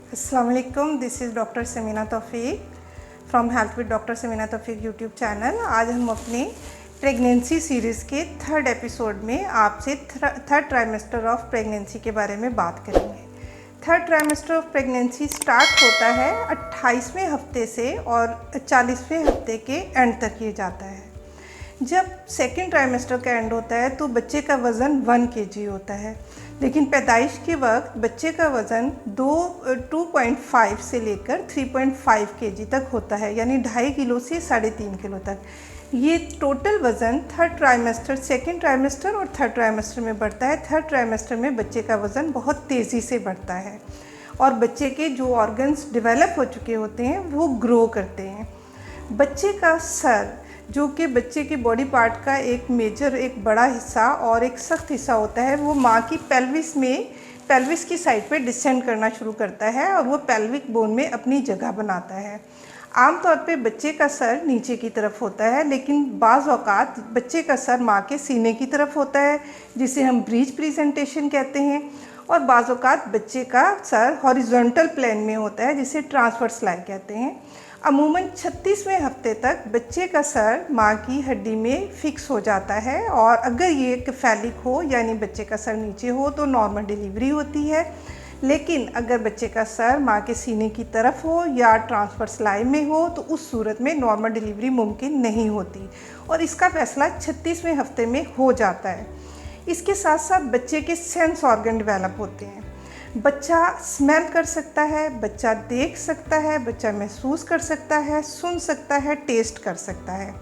अस्सलाम वालेकुम, this is doctor Samina Taufiq from health with doctor Samina Taufiq YouTube channel. आज हम अपने प्रेगनेंसी सीरीज़ के थर्ड एपिसोड में आपसे थर्ड ट्राइमेस्टर ऑफ प्रेगनेंसी के बारे में बात करेंगे। Third trimester of pregnancy start होता है 28वें हफ्ते से और 40वें हफ्ते के एंड तक ये जाता है। जब सेकेंड ट्राइमेस्टर का एंड होता है तो बच्चे का वज़न 1 kg होता है, लेकिन पैदाइश के वक्त बच्चे का वज़न 2.5 से लेकर 3.5 kg तक होता है, यानी 2.5 किलो से 3.5 किलो तक। ये टोटल वज़न थर्ड ट्राइमेस्टर, सेकेंड ट्राइमेस्टर और थर्ड ट्राइमेस्टर में बढ़ता है। थर्ड ट्राइमेस्टर में बच्चे का वज़न बहुत तेज़ी से बढ़ता है और बच्चे के जो ऑर्गन्स डेवलप हो चुके होते हैं वो ग्रो करते हैं। बच्चे का सर, जो कि बच्चे के बॉडी पार्ट का एक बड़ा हिस्सा और एक सख्त हिस्सा होता है, वो माँ की पेल्विस की साइड पे डिसेंड करना शुरू करता है और वो पेल्विक बोन में अपनी जगह बनाता है। आमतौर पे बच्चे का सर नीचे की तरफ होता है, लेकिन बाज़ औक़ात बच्चे का सर माँ के सीने की तरफ होता है, जिसे हम ब्रीच प्रेजेंटेशन कहते हैं, और बाज़ औक़ात बच्चे का सर हॉरिजॉन्टल प्लेन में होता है, जिसे ट्रांसवर्स लाई कहते हैं। अमूमन 36वें हफ्ते तक बच्चे का सर माँ की हड्डी में फिक्स हो जाता है, और अगर ये कैफेलिक हो यानी बच्चे का सर नीचे हो तो नॉर्मल डिलीवरी होती है। लेकिन अगर बच्चे का सर माँ के सीने की तरफ हो या ट्रांसवर्स लाई में हो तो उस सूरत में नॉर्मल डिलीवरी मुमकिन नहीं होती, और इसका फैसला 36वें हफ्ते में हो जाता है। इसके साथ साथ बच्चे के सेंस ऑर्गन डेवलप होते हैं। बच्चा स्मेल कर सकता है, बच्चा देख सकता है, बच्चा महसूस कर सकता है, सुन सकता है, टेस्ट कर सकता है।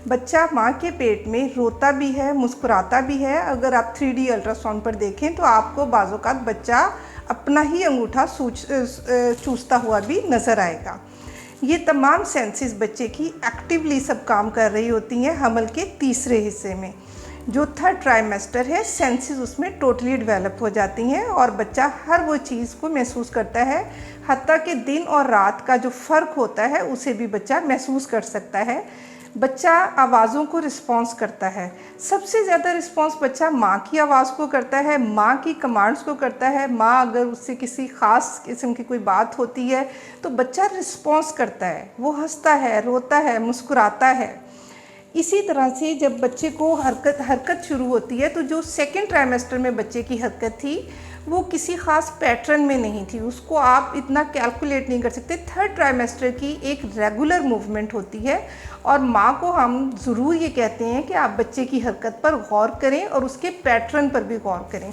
बच्चा माँ के पेट में रोता भी है, मुस्कुराता भी है। अगर आप 3D अल्ट्रासाउंड पर देखें तो आपको बाज़ औक़ात बच्चा अपना ही अंगूठा चूसता हुआ भी नज़र आएगा। ये तमाम सेंसेस बच्चे की एक्टिवली सब काम कर रही होती हैं हमल के तीसरे हिस्से में। जो थर्ड ट्राइमेस्टर है, सेंसेस उसमें टोटली डेवलप हो जाती हैं और बच्चा हर वो चीज़ को महसूस करता है, हत्ता कि दिन और रात का जो फ़र्क होता है उसे भी बच्चा महसूस कर सकता है। बच्चा आवाज़ों को रिस्पॉन्स करता है। सबसे ज़्यादा रिस्पॉन्स बच्चा माँ की आवाज़ को करता है, माँ की कमांड्स को करता है। माँ अगर उससे किसी ख़ास किस्म की कोई बात होती है तो बच्चा रिस्पॉन्स करता है, वो हंसता है, रोता है, मुस्कुराता है। इसी तरह से जब बच्चे को हरकत शुरू होती है तो जो सेकेंड ट्राइमेस्टर में बच्चे की हरकत थी वो किसी ख़ास पैटर्न में नहीं थी, उसको आप इतना कैलकुलेट नहीं कर सकते। थर्ड ट्राइमेस्टर की एक रेगुलर मूवमेंट होती है, और माँ को हम ज़रूर ये कहते हैं कि आप बच्चे की हरकत पर गौर करें और उसके पैटर्न पर भी गौर करें।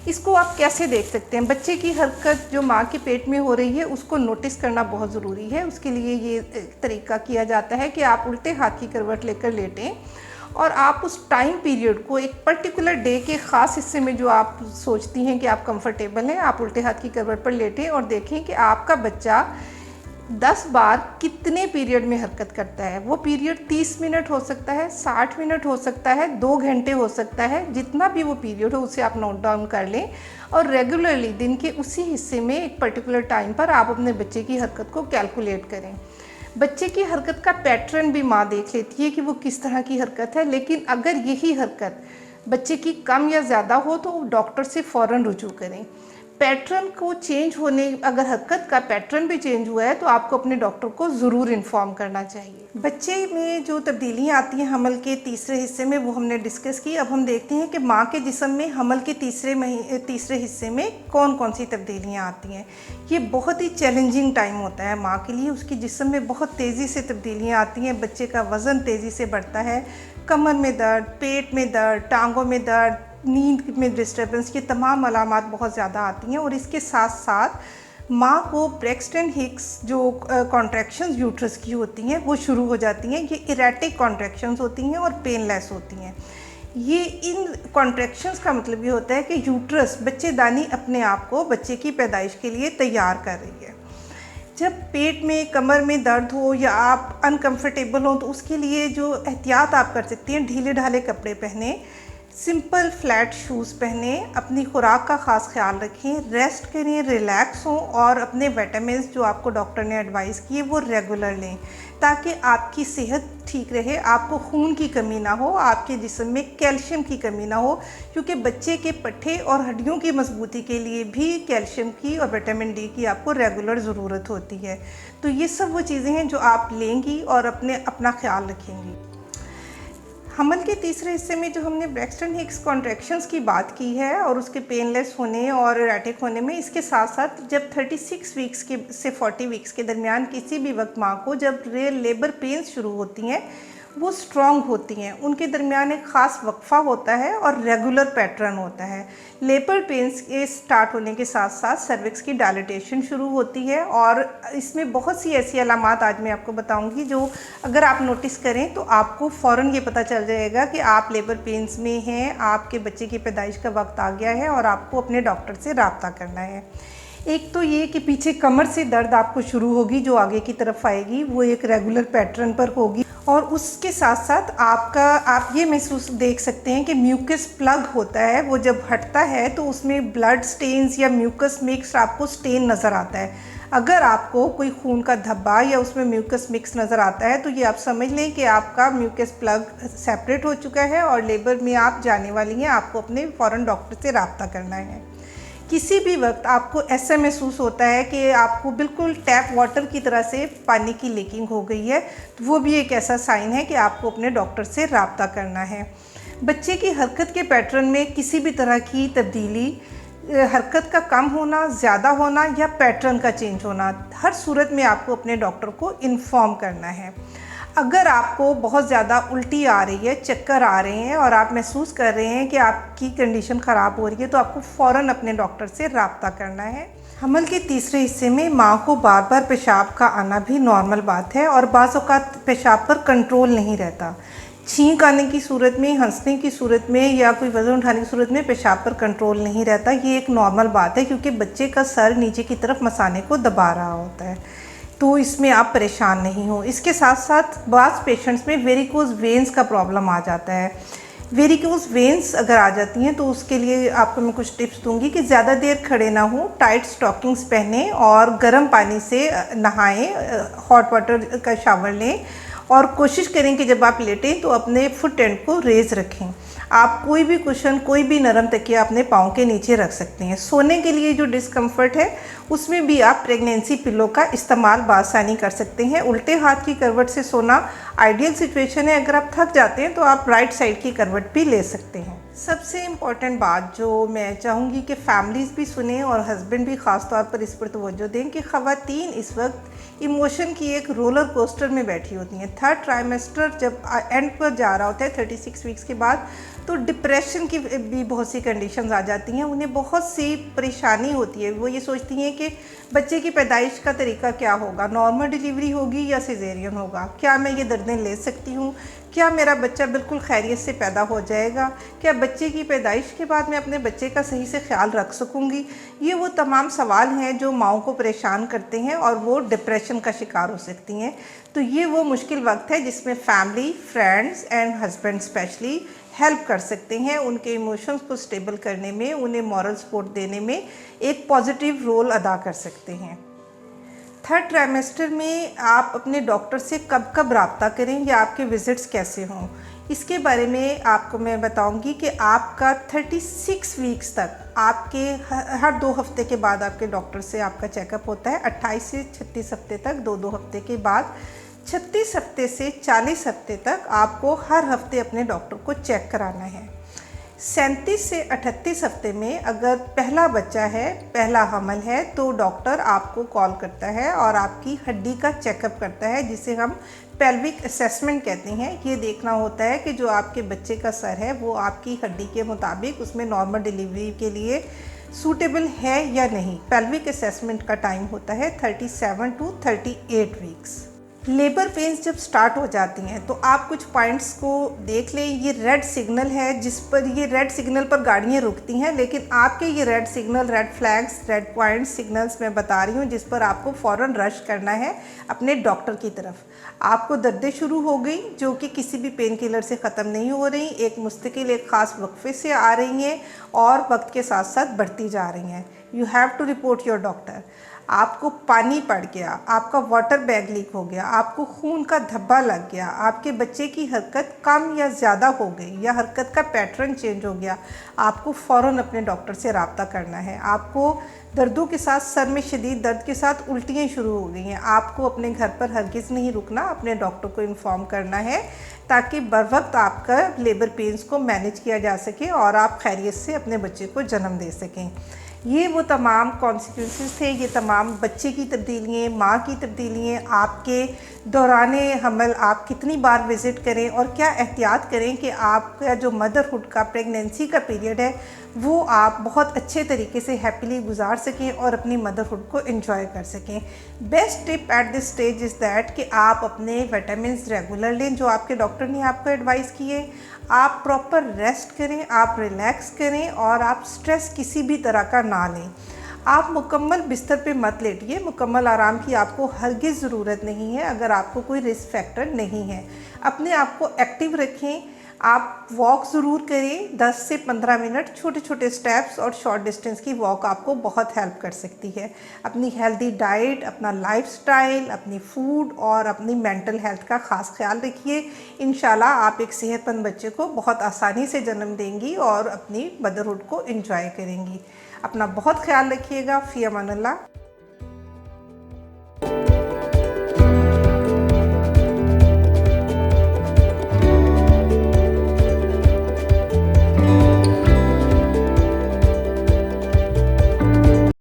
इसको आप कैसे देख सकते हैं? बच्चे की हरकत जो माँ के पेट में हो रही है उसको नोटिस करना बहुत ज़रूरी है। उसके लिए ये तरीका किया जाता है कि आप उल्टे हाथ की करवट लेकर लेटें और आप उस टाइम पीरियड को एक पर्टिकुलर डे के ख़ास हिस्से में जो आप सोचती हैं कि आप कंफर्टेबल हैं, आप उल्टे हाथ की करवट पर लेटें और देखें कि आपका बच्चा 10 बार कितने पीरियड में हरकत करता है। वो पीरियड 30 मिनट हो सकता है, 60 मिनट हो सकता है, 2 घंटे हो सकता है। जितना भी वो पीरियड हो उसे आप नोट डाउन कर लें और रेगुलरली दिन के उसी हिस्से में एक पर्टिकुलर टाइम पर आप अपने बच्चे की हरकत को कैलकुलेट करें। बच्चे की हरकत का पैटर्न भी माँ देख लेती है कि वो किस तरह की हरकत है, लेकिन अगर यही हरकत बच्चे की कम या ज़्यादा हो तो डॉक्टर से फ़ौरन रुजू करें। पैटर्न को चेंज होने, अगर हरकत का पैटर्न भी चेंज हुआ है तो आपको अपने डॉक्टर को ज़रूर इन्फॉर्म करना चाहिए। बच्चे में जो तब्दीलियाँ आती हैं हमल के तीसरे हिस्से में वो हमने डिस्कस की। अब हम देखते हैं कि माँ के जिस्म में हमल के तीसरे हिस्से में कौन कौन सी तब्दीलियाँ आती हैं। ये बहुत ही चैलेंजिंग टाइम होता है माँ के लिए। उसकी जिस्म में बहुत तेज़ी से तब्दीलियाँ आती हैं, बच्चे का वज़न तेज़ी से बढ़ता है, कमर में दर्द, पेट में दर्द, टांगों में दर्द, नींद में डिस्टर्बेंस, ये तमाम अलामात बहुत ज़्यादा आती हैं। और इसके साथ साथ माँ को ब्रेक्सटन हिक्स जो कॉन्ट्रैक्शंस यूट्रस की होती हैं वो शुरू हो जाती हैं। ये इरेटिक कॉन्ट्रैक्शंस होती हैं और पेनलेस होती हैं। ये इन कॉन्ट्रैक्शंस का मतलब ये होता है कि यूट्रस, बच्चेदानी अपने आप को बच्चे की पैदाइश के लिए तैयार कर रही है। जब पेट में, कमर में दर्द हो या आप अनकंफर्टेबल हो तो उसके लिए जो एहतियात आप कर सकती हैं, ढीले ढाले कपड़े पहने, सिंपल फ्लैट शूज़ पहनें, अपनी खुराक का ख़ास ख्याल रखें, रेस्ट करें, रिलैक्स हों और अपने विटामिन्स जो आपको डॉक्टर ने एडवाइस किए वो रेगुलर लें ताकि आपकी सेहत ठीक रहे, आपको खून की कमी ना हो, आपके जिस्म में कैल्शियम की कमी ना हो, क्योंकि बच्चे के पट्टे और हड्डियों की मजबूती के लिए भी कैल्शियम की और विटामिन डी की आपको रेगुलर ज़रूरत होती है। तो ये सब वो चीज़ें हैं जो आप लेंगी और अपना ख्याल रखेंगी। हमल के तीसरे हिस्से में जो हमने ब्रैक्सटन हिक्स कॉन्ट्रैक्शंस की बात की है और उसके पेनलेस होने और एरेटिक होने में, इसके साथ साथ जब 36 वीक्स के से 40 वीक्स के दरमियान किसी भी वक्त माँ को जब लेबर पेन्स शुरू होती हैं वो स्ट्रॉन्ग होती हैं, उनके दरमियान एक ख़ास वक्फा होता है और रेगुलर पैटर्न होता है। लेबर पेन्स के स्टार्ट होने के साथ साथ सर्विक्स की डायलेटेशन शुरू होती है और इसमें बहुत सी ऐसी अलामात आज मैं आपको बताऊंगी जो अगर आप नोटिस करें तो आपको फ़ौरन ये पता चल जाएगा कि आप लेबर पेन्स में हैं, आपके बच्चे की पैदाइश का वक्त आ गया है और आपको अपने डॉक्टर से रब्ता करना है। एक तो ये कि पीछे कमर से दर्द आपको शुरू होगी जो आगे की तरफ आएगी, वो एक रेगुलर पैटर्न पर होगी और उसके साथ साथ आप ये महसूस देख सकते हैं कि म्यूकस प्लग होता है, वो जब हटता है तो उसमें ब्लड स्टेन्स या म्यूकस मिक्स आपको स्टेन नज़र आता है। अगर आपको कोई खून का धब्बा या उसमें म्यूकस मिक्स नज़र आता है तो ये आप समझ लें कि आपका म्यूकस प्लग सेपरेट हो चुका है और लेबर में आप जाने वाली हैं, आपको अपने फ़ौरन डॉक्टर से रब्ता करना है। किसी भी वक्त आपको ऐसा महसूस होता है कि आपको बिल्कुल टैप वाटर की तरह से पानी की लीकिंग हो गई है, तो वो भी एक ऐसा साइन है कि आपको अपने डॉक्टर से रब्ता करना है। बच्चे की हरकत के पैटर्न में किसी भी तरह की तब्दीली, हरकत का कम होना, ज़्यादा होना या पैटर्न का चेंज होना, हर सूरत में आपको अपने डॉक्टर को इन्फॉर्म करना है। अगर आपको बहुत ज़्यादा उल्टी आ रही है, चक्कर आ रहे हैं और आप महसूस कर रहे हैं कि आपकी कंडीशन ख़राब हो रही है तो आपको फ़ौरन अपने डॉक्टर से रब्ता करना है। हमल के तीसरे हिस्से में माँ को बार बार पेशाब का आना भी नॉर्मल बात है और बाज़ औक़ात पेशाब पर कंट्रोल नहीं रहता। छींक आने की सूरत में, हंसने की सूरत में या कोई वज़न उठाने की सूरत में पेशाब पर कंट्रोल नहीं रहता। ये एक नॉर्मल बात है क्योंकि बच्चे का सर नीचे की तरफ मसाने को दबा रहा होता है, तो इसमें आप परेशान नहीं हो। इसके साथ साथ बाज़ पेशेंट्स में वेरिकोज वेन्स का प्रॉब्लम आ जाता है। वेरिकोज वेन्स अगर आ जाती हैं तो उसके लिए आपको मैं कुछ टिप्स दूंगी कि ज़्यादा देर खड़े ना हो, टाइट स्टॉकिंग्स पहनें और गर्म पानी से नहाएं, हॉट वाटर का शावर लें और कोशिश करें कि जब आप लेटें तो अपने फुट एंड को रेज़ रखें। आप कोई भी कुशन, कोई भी नरम तकिया अपने पाँव के नीचे रख सकते हैं। सोने के लिए जो डिस्कम्फर्ट है उसमें भी आप प्रेगनेंसी पिलो का इस्तेमाल बआसानी कर सकते हैं। उल्टे हाथ की करवट से सोना आइडियल सिचुएशन है। अगर आप थक जाते हैं तो आप राइट साइड की करवट भी ले सकते हैं। सबसे इम्पॉर्टेंट बात जो मैं चाहूँगी कि फैमिलीज़ भी सुने और हस्बैंड भी ख़ास तौर पर इस पर तवज्जो दें कि ख़वातीन इस वक्त इमोशन की एक रोलर कोस्टर में बैठी होती हैं। थर्ड ट्राइमेस्टर जब एंड पर जा रहा होता है 36 वीक्स के बाद, तो डिप्रेशन की भी बहुत सी कंडीशंस आ जाती हैं। उन्हें बहुत सी परेशानी होती है। वो ये सोचती हैं कि बच्चे की पैदाइश का तरीका क्या होगा, नॉर्मल डिलीवरी होगी या सिजेरियन होगा, क्या मैं ये दर्दें ले सकती हूँ, क्या मेरा बच्चा बिल्कुल खैरियत से पैदा हो जाएगा, क्या बच्चे की पैदाइश के बाद मैं अपने बच्चे का सही से ख्याल रख सकूँगी। ये वो तमाम सवाल हैं जो माँओं को परेशान करते हैं और वो डिप्रेशन का शिकार हो सकती हैं। तो ये वो मुश्किल वक्त है जिसमें family, friends and husband specially help कर सकते हैं, उनके इमोशंस को स्टेबल करने में, उन्हें मॉरल सपोर्ट देने में एक पॉजिटिव रोल अदा कर सकते हैं। थर्ड ट्राइमेस्टर में आप अपने डॉक्टर से कब कब रब्ता करें या आपके विज़िट्स कैसे हों, इसके बारे में आपको मैं बताऊंगी कि आपका 36 वीक्स तक आपके हर 2 हफ्ते के बाद आपके डॉक्टर से आपका चेकअप होता है। 28 से 36 हफ्ते तक 2-2 हफ्ते के बाद, 36 हफ्ते से 40 हफ्ते तक आपको हर हफ्ते अपने डॉक्टर को चेक कराना है। 37 से 38 हफ्ते में अगर पहला बच्चा है, पहला हमल है, तो डॉक्टर आपको कॉल करता है और आपकी हड्डी का चेकअप करता है जिसे हम पेल्विक असेसमेंट कहते हैं। ये देखना होता है कि जो आपके बच्चे का सर है वो आपकी हड्डी के मुताबिक उसमें नॉर्मल डिलीवरी के लिए सूटेबल है या नहीं। पेल्विक असेसमेंट का टाइम होता है 37 to 38 वीक्स। लेबर पेन्स जब स्टार्ट हो जाती हैं तो आप कुछ पॉइंट्स को देख लें। ये रेड सिग्नल है जिस पर ये रेड सिग्नल पर गाड़ियाँ रुकती हैं, लेकिन आपके ये red signal, red flags, red points, signals मैं बता रही हूँ जिस पर आपको फ़ौरन रश करना है अपने डॉक्टर की तरफ। आपको दर्दें शुरू हो गई जो कि किसी भी पेन किलर से ख़त्म नहीं हो रही, एक मुस्तकिल एक ख़ास वक्फे से आ रही हैं और वक्त के साथ साथ बढ़ती जा रही हैं, you have to report your doctor. आपको पानी पड़ गया, आपका वाटर बैग लीक हो गया, आपको खून का धब्बा लग गया, आपके बच्चे की हरकत कम या ज़्यादा हो गई या हरकत का पैटर्न चेंज हो गया, आपको फ़ौरन अपने डॉक्टर से रब्ता करना है। आपको दर्दों के साथ, सर में शदीद दर्द के साथ उल्टियाँ शुरू हो गई हैं, आपको अपने घर पर हरगिज़ नहीं रुकना, अपने डॉक्टर को इन्फॉर्म करना है ताकि बर वक्त आपका लेबर पेन्स को मैनेज किया जा सके और आप खैरियत से अपने बच्चे को जन्म दे सकें। ये वो तमाम कॉन्सिक्वेंसेस थे, ये तमाम बच्चे की तब्दीलियाँ, माँ की तब्दीलियाँ, आपके दौराने हमल आप कितनी बार विज़िट करें और क्या एहतियात करें कि आपका जो मदरहुड का, प्रेगनेंसी का पीरियड है वो आप बहुत अच्छे तरीके से हैप्पीली गुजार सकें और अपनी मदरहुड को एंजॉय कर सकें। Best tip at this stage is that कि आप अपने विटामिन्स रेगुलर लें जो आपके डॉक्टर ने आपको एडवाइस किए, आप प्रॉपर रेस्ट करें, आप रिलैक्स करें और आप स्ट्रेस किसी भी तरह का ना लें। आप मुकम्मल बिस्तर पे मत लेटिए, मुकम्मल आराम की आपको हरगिज़ ज़रूरत नहीं है अगर आपको कोई रिस्क फैक्टर नहीं है। अपने आप को एक्टिव रखें, आप वॉक ज़रूर करें, 10 से 15 मिनट छोटे छोटे स्टेप्स और शॉर्ट डिस्टेंस की वॉक आपको बहुत हेल्प कर सकती है। अपनी हेल्दी डाइट, अपना लाइफस्टाइल, अपनी फूड और अपनी मेंटल हेल्थ का ख़ास ख्याल रखिए। इंशाल्लाह आप एक सेहतमंद बच्चे को बहुत आसानी से जन्म देंगी और अपनी मदरहुड को एंजॉय करेंगी। अपना बहुत ख्याल रखिएगा। फ़ी अमान अल्लाह।